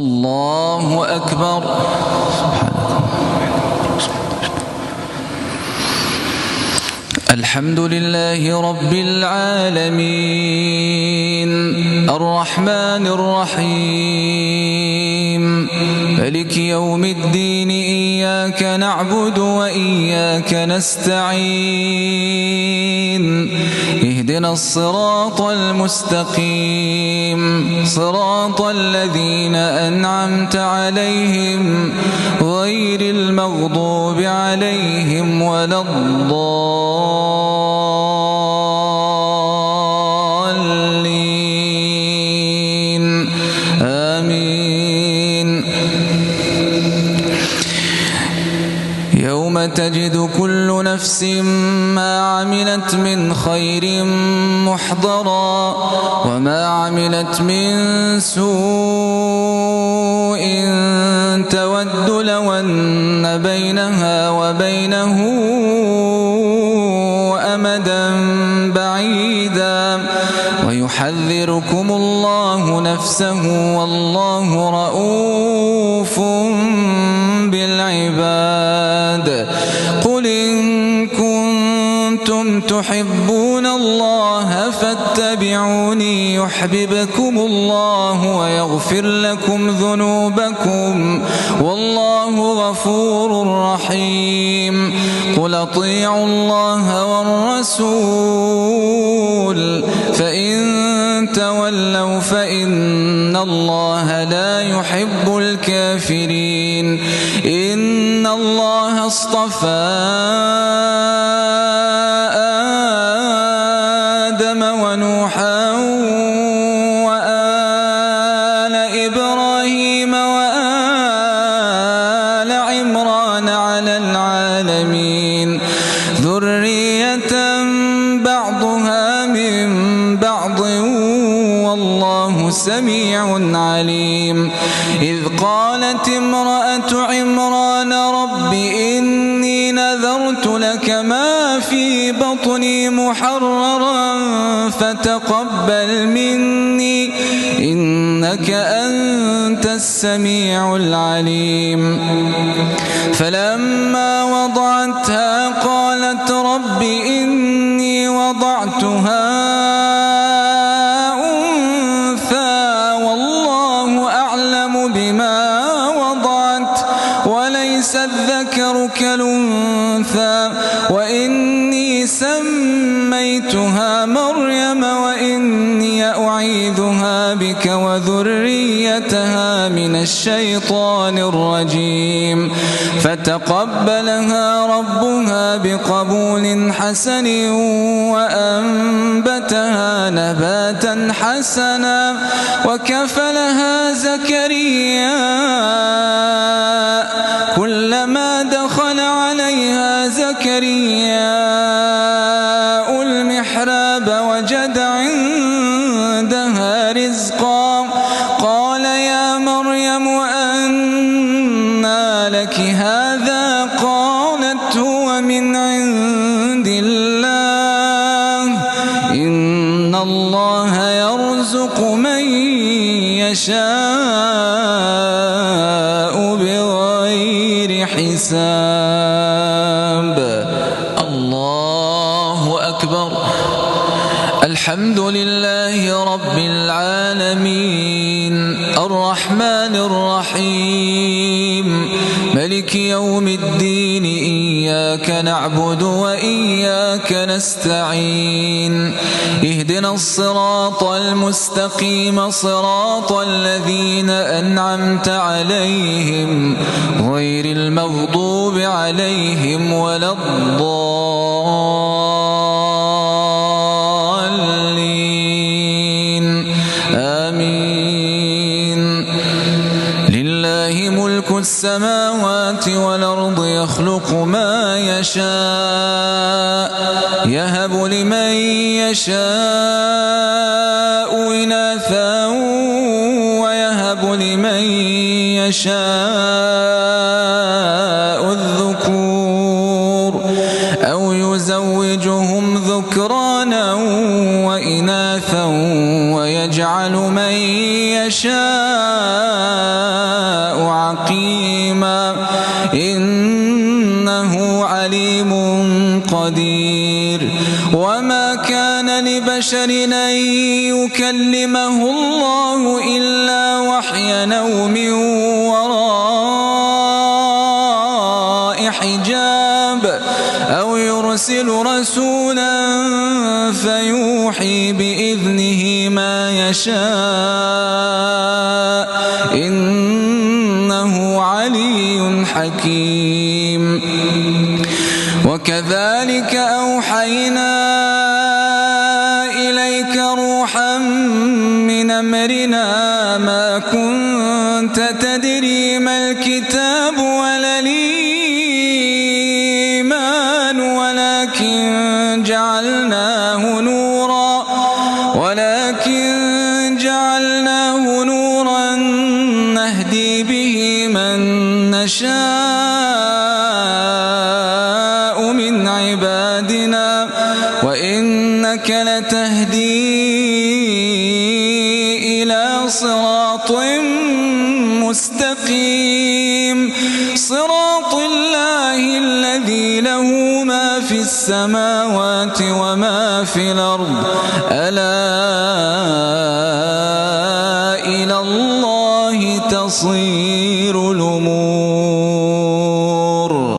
الله أكبر. الحمد لله رب العالمين الرحمن الرحيم مالك يوم الدين إياك نعبد وإياك نستعين اهدنا الصراط المستقيم صراط الذين أنعمت عليهم غير المغضوب عليهم ولا الضالين آمين. يوم تجد كل نفس ما عملت من خير محضرا وما عملت من سوء تود لو أن بينها وبينه أمدا بعيدا ويحذركم الله نفسه والله رؤوف بالعباد. قل إن كنتم تحبون الله فاتبعوني يحببكم الله ويغفر لكم ذنوبكم والله غفور رحيم. قل أطيعوا الله والرسول فإن تولوا فإن الله لا يحب الكافرين. إن الله اصطفى آدم ونوحا وآل إبراهيم وآل عمران على العالمين ذرية بعضها من بعض والله سميع عليم. إذ قالت امرأة عمران رب إني نذرت لك ما في بطني محررا فتقبل مني إنك أنت السميع العليم. فلما وضعتها قالت رب إني وضعتها أنثى والله أعلم بما وضعت وليس الذكر كالأنثى وإني سميتها مريم وإني أعيذها بك وذريتها من الشيطان الرجيم. فتقبلها ربها بقبول حسن وأنبتها نباتا حسنا وكفلها زكريا كلما دخل عليها زكريا المحراب وجد عندها رزقا قال يا مريم أنى لك هذا قالت هو من عند الله إن الله يرزق من يشاء بغير حساب. الله أكبر. الحمد لله رب العالمين الرحمن الرحيم مالك يوم الدين إياك نعبد وإياك نستعين اهدنا الصراط المستقيم صراط الذين أنعمت عليهم غير المغضوب عليهم ولا الضالين آمين. لله ملك السماوات والأرض يخلق ما يشاء يهب لمن يشاء إناثا ويهب لمن يشاء الذكور أو يزوجهم ذكرانا وإناثا ويجعل من يشاء حكيما إنه عليم قدير. وما كان لبشر أن يكلمه الله إلا وحيا أو من وراء حجاب أو يرسل رسولا فيوحي بإذنه ما يشاء إنه علي حكيم. وكذلك أوحينا إليك روحا من أمرنا ما كنت تدري ما الكتاب ولا الإيمان ولكن جعلناه نورا نهدي به من نشاء من عبادنا وإنك لتهدي إلى صراط مستقيم صراط الله الذي له ما في السماوات وما في الأرض ألا